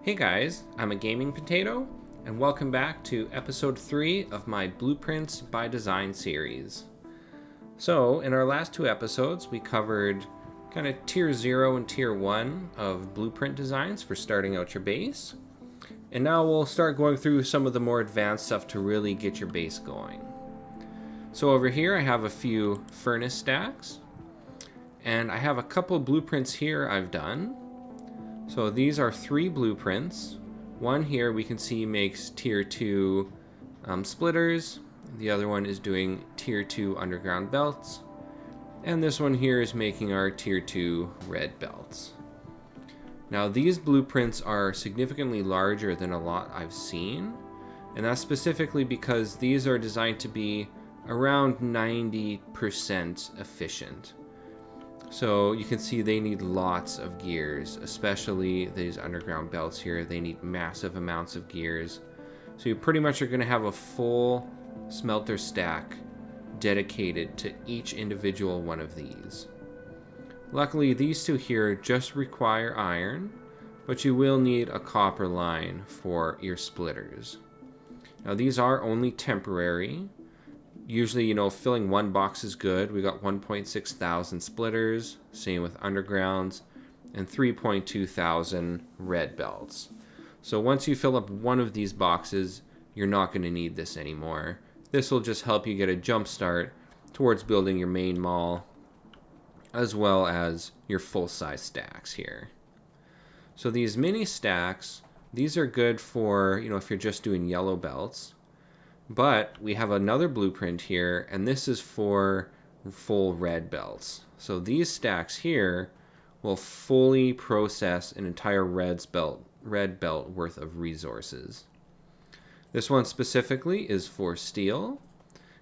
Hey guys, I'm a gaming potato, and welcome back to episode 3 of my Blueprints by Design series. So, in our last two episodes, we covered kind of tier 0 and tier 1 of blueprint designs for starting out your base. And now we'll start going through some of the more advanced stuff to really get your base going. So over here I have a few furnace stacks, and I have a couple blueprints here I've done. So these are 3 blueprints. One here we can see makes tier 2 splitters. The other one is doing tier 2 underground belts. And this one here is making our tier 2 red belts. Now these blueprints are significantly larger than a lot I've seen. And that's specifically because these are designed to be around 90% efficient. So you can see they need lots of gears, especially these underground belts here. They need massive amounts of gears. So you pretty much are going to have a full smelter stack dedicated to each individual one of these. Luckily, these two here just require iron, but you will need a copper line for your splitters. Now these are only temporary. Usually, filling one box is good. We got 1.6 thousand splitters, same with undergrounds, and 3.2 thousand red belts. So once you fill up one of these boxes, you're not going to need this anymore. This will just help you get a jump start towards building your main mall, as well as your full-size stacks here. So these mini stacks, these are good for, if you're just doing yellow belts. But we have another blueprint here, and this is for full red belts. So these stacks here will fully process an entire red belt worth of resources. This one specifically is for steel.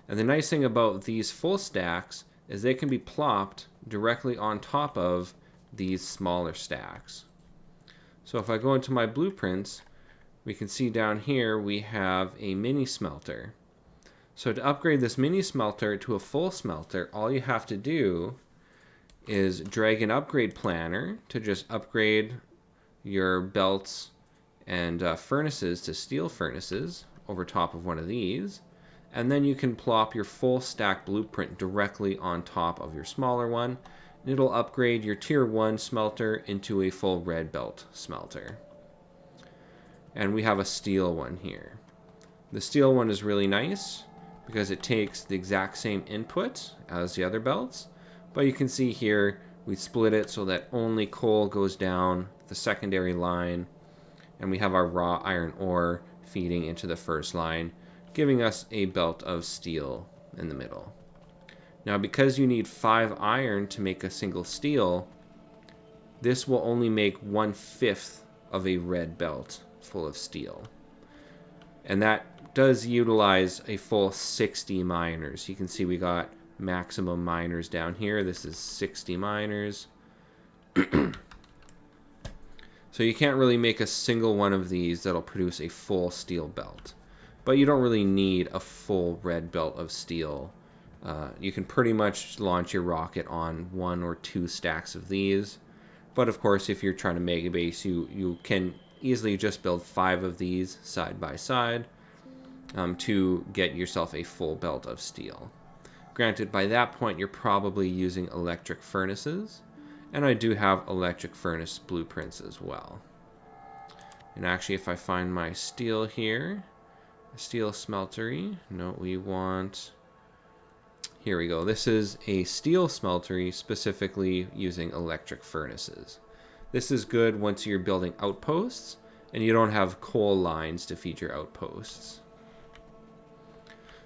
And the nice thing about these full stacks is they can be plopped directly on top of these smaller stacks. So if I go into my blueprints, we can see down here we have a mini smelter. So to upgrade this mini smelter to a full smelter, all you have to do is drag an upgrade planner to just upgrade your belts and furnaces to steel furnaces over top of one of these. And then you can plop your full stack blueprint directly on top of your smaller one. And it'll upgrade your tier 1 smelter into a full red belt smelter. And we have a steel one here. The steel one is really nice because it takes the exact same input as the other belts. But you can see here we split it so that only coal goes down the secondary line. And we have our raw iron ore feeding into the first line, giving us a belt of steel in the middle. Now because you need 5 iron to make a single steel, this will only make 1/5 of a red belt full of steel. And that does utilize a full 60 miners. You can see we got maximum miners down here. This is 60 miners. So you can't really make a single one of these that'll produce a full steel belt. But you don't really need a full red belt of steel. You can pretty much launch your rocket on 1 or 2 stacks of these. But of course, if you're trying to make a base, you can easily just build 5 of these side by side to get yourself a full belt of steel. Granted, by that point you're probably using electric furnaces, and I do have electric furnace blueprints as well. And actually, if I find my steel here, steel smeltery, no, we want, here we go. This is a steel smeltery specifically using electric furnaces. This is good once you're building outposts and you don't have coal lines to feed your outposts.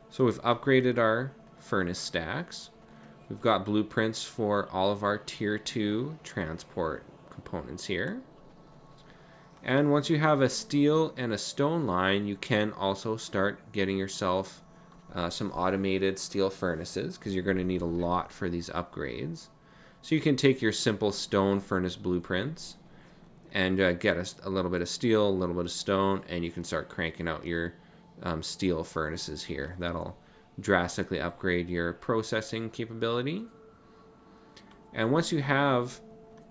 So we've upgraded our furnace stacks. We've got blueprints for all of our tier 2 transport components here. And once you have a steel and a stone line, you can also start getting yourself some automated steel furnaces, because you're going to need a lot for these upgrades. So you can take your simple stone furnace blueprints and get a little bit of steel, a little bit of stone, and you can start cranking out your steel furnaces here. That'll drastically upgrade your processing capability. And once you have,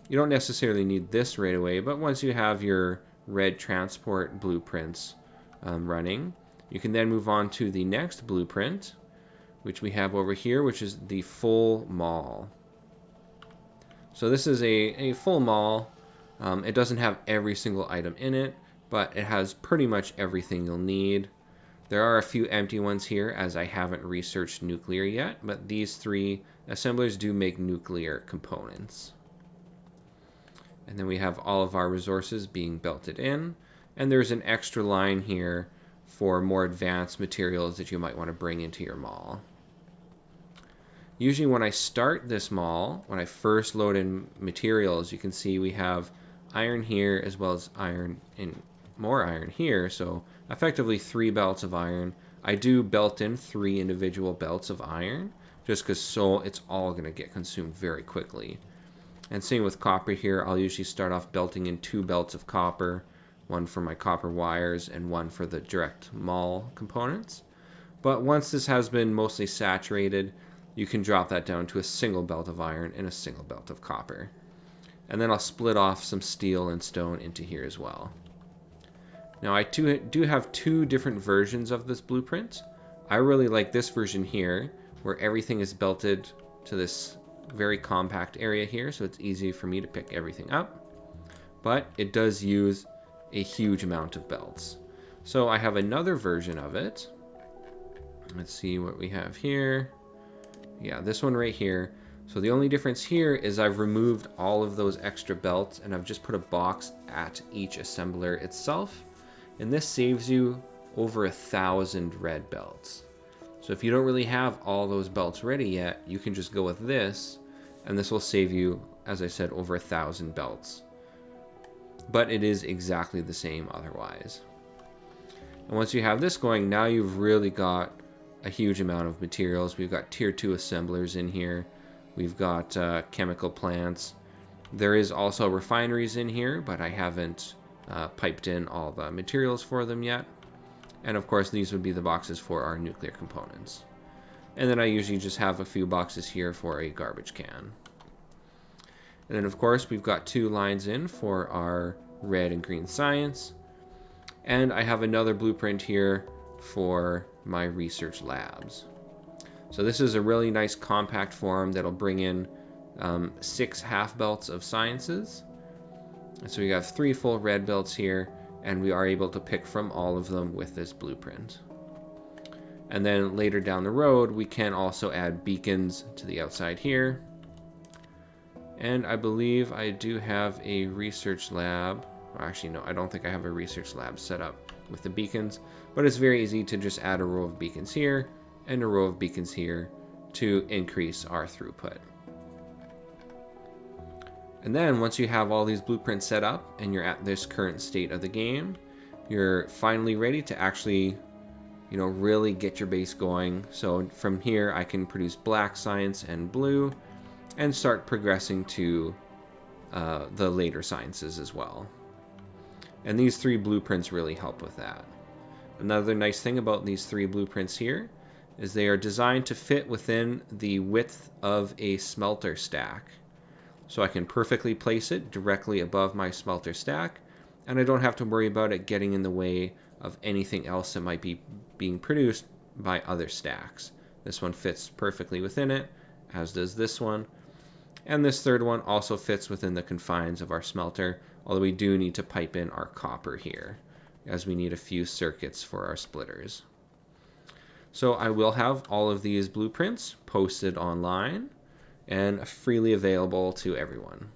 you don't necessarily need this right away, but once you have your red transport blueprints running. You can then move on to the next blueprint, which we have over here, which is the full mall. So this is a full mall. It doesn't have every single item in it, but it has pretty much everything you'll need. There are a few empty ones here, as I haven't researched nuclear yet, but these 3 assemblers do make nuclear components. And then we have all of our resources being belted in, and there's an extra line here for more advanced materials that you might want to bring into your mall. Usually when I start this mall, when I first load in materials, you can see we have iron here as well as iron and more iron here. So effectively 3 belts of iron. I do belt in 3 individual belts of iron just because it's all going to get consumed very quickly. And same with copper here. I'll usually start off belting in 2 belts of copper, one for my copper wires and one for the direct mall components. But once this has been mostly saturated, you can drop that down to a single belt of iron and a single belt of copper. And then I'll split off some steel and stone into here as well. Now I do have 2 different versions of this blueprint. I really like this version here, where everything is belted to this very compact area here, so it's easy for me to pick everything up. But it does use a huge amount of belts. So I have another version of it. Let's see what we have here. Yeah, this one right here. So the only difference here is I've removed all of those extra belts and I've just put a box at each assembler itself. And this saves you over 1,000 red belts. So if you don't really have all those belts ready yet, you can just go with this, and this will save you, as I said, over 1,000 belts. But it is exactly the same otherwise. And once you have this going, now you've really got a huge amount of materials. We've got tier 2 assemblers in here. We've got chemical plants. There is also refineries in here, but I haven't piped in all the materials for them yet. And of course, these would be the boxes for our nuclear components. And then I usually just have a few boxes here for a garbage can. And then of course, we've got 2 lines in for our red and green science. And I have another blueprint here for my research labs. So this is a really nice compact form that'll bring in 6 half belts of sciences. And so we have 3 full red belts here, and we are able to pick from all of them with this blueprint. And then later down the road, we can also add beacons to the outside here. And I believe I do have a research lab. Actually, no, I don't think I have a research lab set up with the beacons, but it's very easy to just add a row of beacons here and a row of beacons here to increase our throughput. And then once you have all these blueprints set up and you're at this current state of the game, you're finally ready to actually, really get your base going. So from here, I can produce black science and blue and start progressing to the later sciences as well. And these 3 blueprints really help with that. Another nice thing about these 3 blueprints here is they are designed to fit within the width of a smelter stack. So I can perfectly place it directly above my smelter stack, and I don't have to worry about it getting in the way of anything else that might be being produced by other stacks. This one fits perfectly within it, as does this one. And this third one also fits within the confines of our smelter, although we do need to pipe in our copper here, as we need a few circuits for our splitters. So I will have all of these blueprints posted online and freely available to everyone.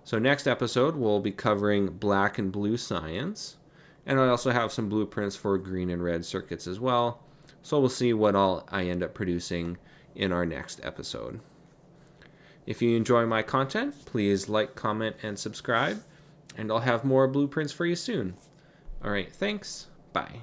So next episode, we'll be covering black and blue science, and I also have some blueprints for green and red circuits as well. So we'll see what all I end up producing in our next episode. If you enjoy my content, please like, comment, and subscribe, and I'll have more blueprints for you soon. All right, thanks. Bye.